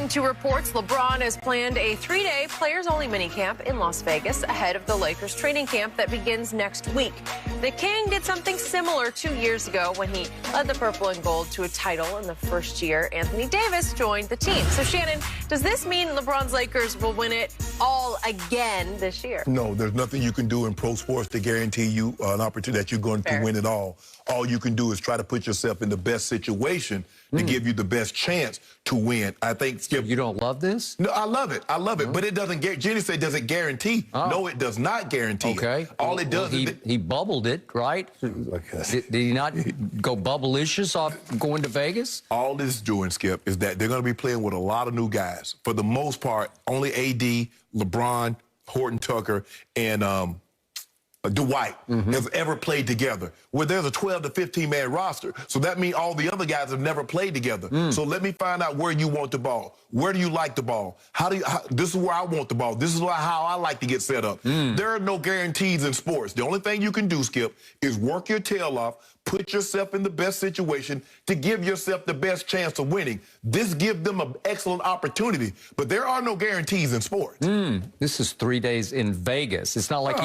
According to reports, LeBron has planned a 3-day players-only minicamp in Las Vegas ahead of the Lakers training camp that begins next week. The King did something similar 2 years ago when he led the purple and gold to a title in the first year. Anthony Davis joined the team. So, Shannon, does this mean LeBron's Lakers will win it all again this year? No, there's nothing you can do in pro sports to guarantee you an opportunity that you're going to win it all. All you can do is try to put yourself in the best situation to give you the best chance to win. I think, Skip. You don't love this? No, I love it. I love it. But it doesn't, Jenny said, does it guarantee? No, it does not guarantee it. All it does is... He bubbled it, right? Did he not go bubblicious off going to Vegas? All this is doing, Skip, is that they're going to be playing with a lot of new guys. For the most part, only AD, LeBron, Horton Tucker, and Dwight has ever played together. Where there's a 12 to 15-man roster. So that means all the other guys have never played together. So let me find out where you want the ball. Where do you like the ball? This is where I want the ball. This is how I like to get set up. There are no guarantees in sports. The only thing you can do, Skip, is work your tail off, put yourself in the best situation to give yourself the best chance of winning. This gives them an excellent opportunity, but there are no guarantees in sports. This is 3 days in Vegas. It's not like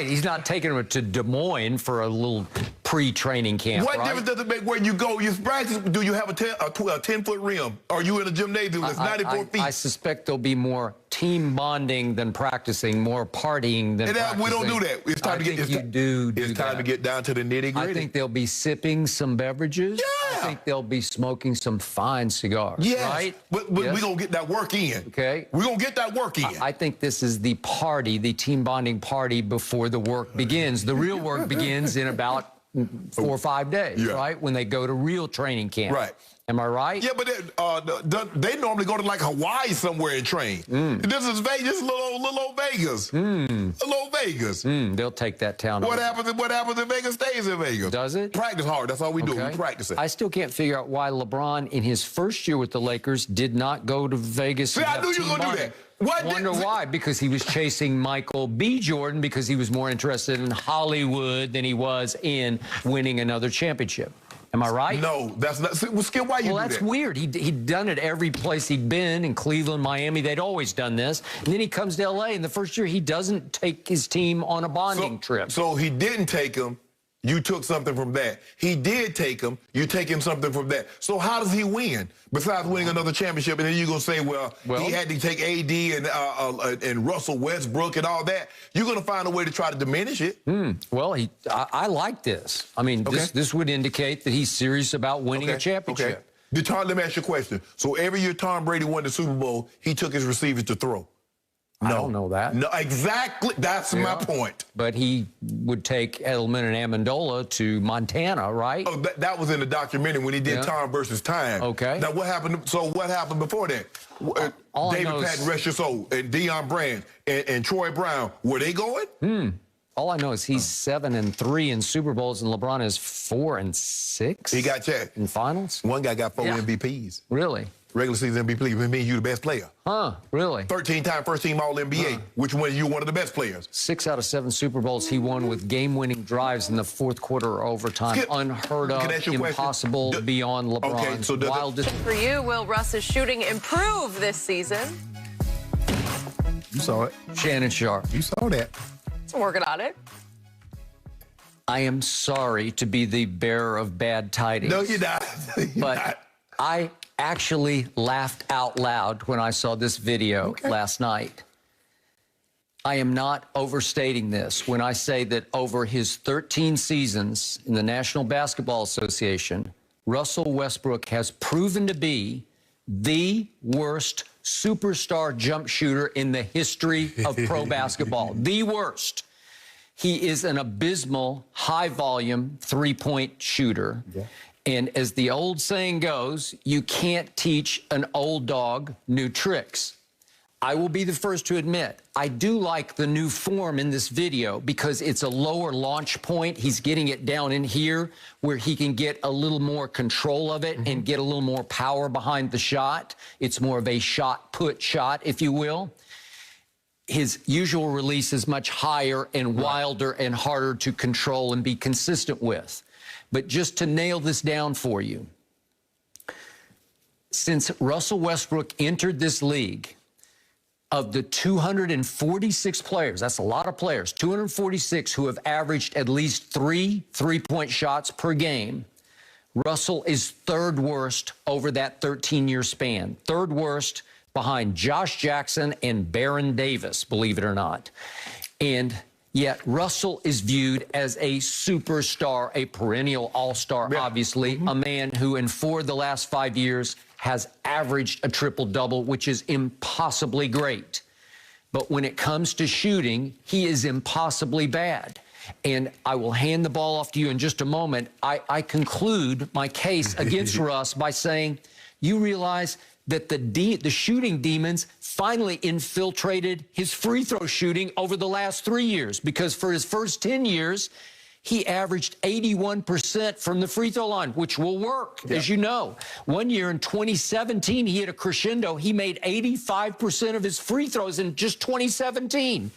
he's not taking them to Des Moines for a little pre-training camp, What difference does it make where you go? You practice, do you have a 10-foot rim? Are you in a gymnasium that's 94 feet? I suspect there'll be more team bonding than practicing, more partying than practicing. We don't do that. It's time to get It's time to get down to the nitty-gritty. I think they'll be sipping some beverages. Yeah. I think they'll be smoking some fine cigars. Yes. Right? But we're going to get that work in. Okay. We're going to get that work in. I think this is the party, the team bonding party before the work begins. The real work begins in about 4 or 5 days, right? When they go to real training camp. Right. Am I right? Yeah, but they normally go to like Hawaii somewhere and train. This is Vegas, little old Vegas. Little old Vegas. They'll take that town. What happens in Vegas stays in Vegas. Does it? Practice hard. That's all we do. We practice it. I still can't figure out why LeBron, in his first year with the Lakers, did not go to Vegas. See, I knew you were going to do that. Wonder why? Because he was chasing Michael B. Jordan because he was more interested in Hollywood than he was in winning another championship. Am I right? No, that's not. Well, Skip, why you do that? Well, that's weird. He'd done it every place he'd been, in Cleveland, Miami. They'd always done this. And then he comes to L.A., and the first year he doesn't take his team on a bonding trip. So he didn't take him. You took something from that. He did take him. You take him something from that. So how does he win besides winning another championship? And then you're going to say, well, he had to take AD and Russell Westbrook and all that. You're going to find a way to try to diminish it. Well, I like this. I mean, this would indicate that he's serious about winning a championship. Let me ask you a question. So every year Tom Brady won the Super Bowl, he took his receivers to throw. No. I don't know that. No, exactly. That's my point. But he would take Edelman and Amendola to Montana, right? Oh, that was in the documentary when he did Time versus Time. Okay. Now, what happened? So what happened before that? David Patton, rest your soul, and Deion Brand and Troy Brown, were they going? All I know is he's 7-3 in Super Bowls, and LeBron is 4-6. He got checked in finals. One guy got 4 MVPs. Really? Regular season MVP, it means you the best player. Really? 13-time first-team All-NBA, which one you one of the best players. 6 out of 7 Super Bowls he won with game-winning drives in the fourth quarter or overtime. Skip, unheard of, impossible beyond LeBron's wildest. For you, will Russ's shooting improve this season? You saw it. Shannon Sharp. You saw that. I'm working on it. I am sorry to be the bearer of bad tidings. No, you're not. I actually laughed out loud when I saw this video last night. I am not overstating this when I say that over his 13 seasons in the National Basketball Association, Russell Westbrook has proven to be the worst superstar jump shooter in the history of pro basketball. The worst. He is an abysmal, high-volume, three-point shooter. And as the old saying goes, you can't teach an old dog new tricks. I will be the first to admit, I do like the new form in this video because it's a lower launch point. He's getting it down in here where he can get a little more control of it and get a little more power behind the shot. It's more of a shot-put shot, if you will. His usual release is much higher and wilder and harder to control and be consistent with. But just to nail this down for you, Since Russell Westbrook entered this league, of the 246 players, that's a lot of players, 246 who have averaged at least 3 3-point shots per game, Russell is third worst over that 13-year span. Third worst behind Josh Jackson and Baron Davis, believe it or not. And yet Russell is viewed as a superstar, a perennial all-star, obviously, a man who in 4 of the last 5 years has averaged a triple-double, which is impossibly great. But when it comes to shooting, he is impossibly bad. And I will hand the ball off to you in just a moment. I conclude my case against Russ by saying, you realize that the shooting demons finally infiltrated his free throw shooting over the last 3 years, because for his first 10 years, he averaged 81% from the free throw line, which will work, as you know. One year in 2017, he hit a crescendo. He made 85% of his free throws in just 2017.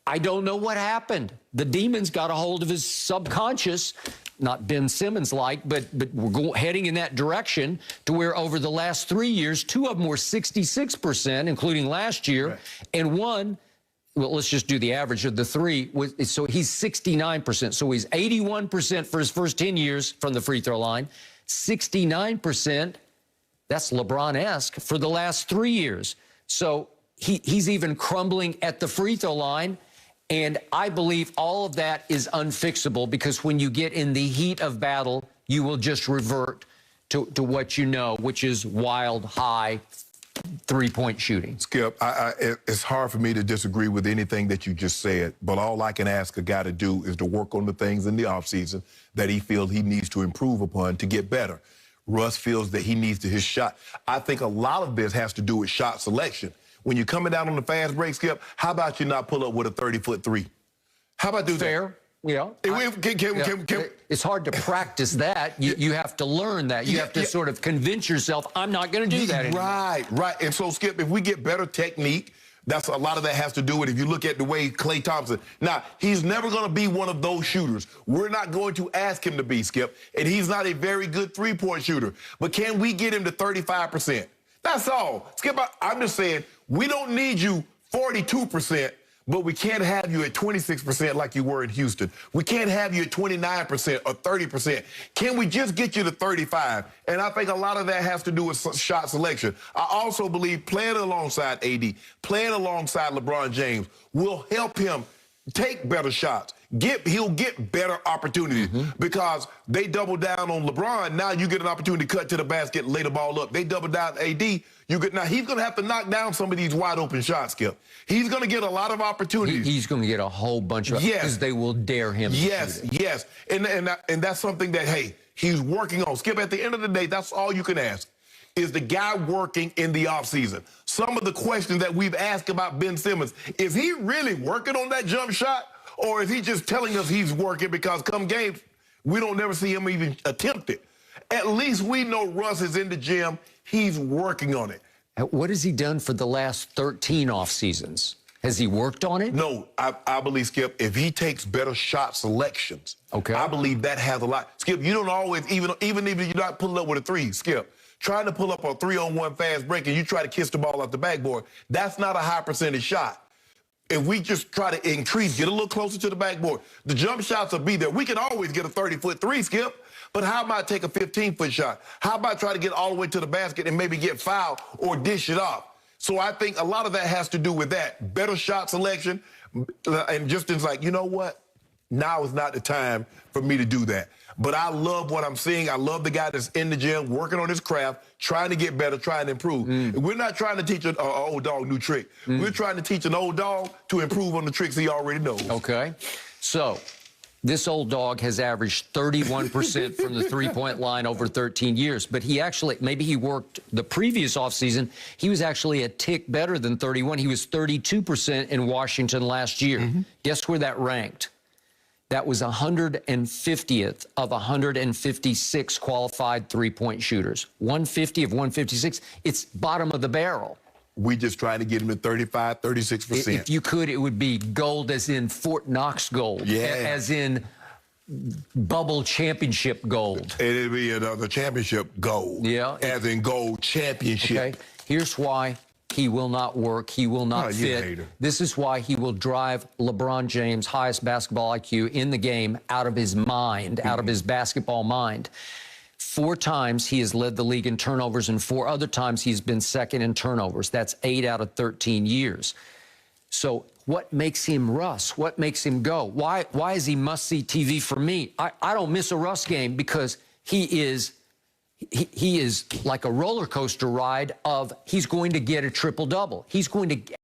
I don't know what happened. The demons got a hold of his subconscious, not Ben Simmons-like, but we're heading in that direction to where over the last 3 years, 2 of them were 66%, including last year, and one, well, let's just do the average of the 3. So he's 69%. So he's 81% for his first 10 years from the free throw line. 69%, that's LeBron-esque, for the last 3 years. So he's even crumbling at the free throw line. And I believe all of that is unfixable, because when you get in the heat of battle, you will just revert to what you know, which is wild, high, 3-point shooting. Skip, it's hard for me to disagree with anything that you just said, but all I can ask a guy to do is to work on the things in the offseason that he feels he needs to improve upon to get better. Russ feels that he needs to his shot. I think a lot of this has to do with shot selection. When you're coming down on the fast break, Skip, how about you not pull up with a 30-foot 3? How about do Fair. that? Yeah. It's hard to practice that. You have to learn that. You have to sort of convince yourself, I'm not going to do that anymore. Right. And so, Skip, if we get better technique, that's a lot of that has to do with, if you look at the way Klay Thompson, now, he's never going to be one of those shooters. We're not going to ask him to be, Skip, and he's not a very good 3-point shooter. But can we get him to 35%? That's all. Skip, I'm just saying, we don't need you 42%. But we can't have you at 26% like you were in Houston. We can't have you at 29% or 30%. Can we just get you to 35? And I think a lot of that has to do with shot selection. I also believe playing alongside AD, playing alongside LeBron James will help him take better shots. He'll get better opportunities because they double down on LeBron. Now you get an opportunity to cut to the basket, lay the ball up. They double down AD. Now he's going to have to knock down some of these wide open shots, Skip. He's going to get a lot of opportunities. He's going to get a whole bunch of because they will dare him. Yes. And that's something that, hey, he's working on. Skip, at the end of the day, that's all you can ask. Is the guy working in the offseason? Some of the questions that we've asked about Ben Simmons, is he really working on that jump shot? Or is he just telling us he's working because come games, we don't never see him even attempt it? At least we know Russ is in the gym. He's working on it. What has he done for the last 13 off seasons? Has he worked on it? No, I believe, Skip, if he takes better shot selections, I believe that has a lot. Skip, you don't always, even if you're not pulling up with a 3, Skip, trying to pull up a 3-on-1 fast break and you try to kiss the ball off the backboard, that's not a high percentage shot. If we just try to increase, get a little closer to the backboard, the jump shots will be there. We can always get a 30-foot 3, Skip. But how about take a 15-foot shot? How about try to get all the way to the basket and maybe get fouled or dish it off? So I think a lot of that has to do with that. Better shot selection. And just it's like, you know what? Now is not the time for me to do that. But I love what I'm seeing. I love the guy that's in the gym, working on his craft, trying to get better, trying to improve. We're not trying to teach an old dog new trick. We're trying to teach an old dog to improve on the tricks he already knows. Okay. So this old dog has averaged 31% from the 3-point line over 13 years. But he actually, maybe he worked the previous offseason, he was actually a tick better than 31. He was 32% in Washington last year. Guess where that ranked? That was 150th of 156 qualified 3-point shooters. 150 of 156. It's bottom of the barrel. We just trying to get him to 35, 36%. If you could, it would be gold as in Fort Knox gold. As in bubble championship gold. It'll be another championship gold. Yeah. As in gold championship. Okay. Here's why he will not work. He will not fit. This is why he will drive LeBron James, highest basketball IQ in the game, out of his mind, out of his basketball mind. 4 times he has led the league in turnovers, and 4 other times he's been second in turnovers. That's 8 out of 13 years. So what makes him Russ? What makes him go? Why is he must-see TV for me? I don't miss a Russ game because he is like a roller coaster ride of he's going to get a triple-double. He's going to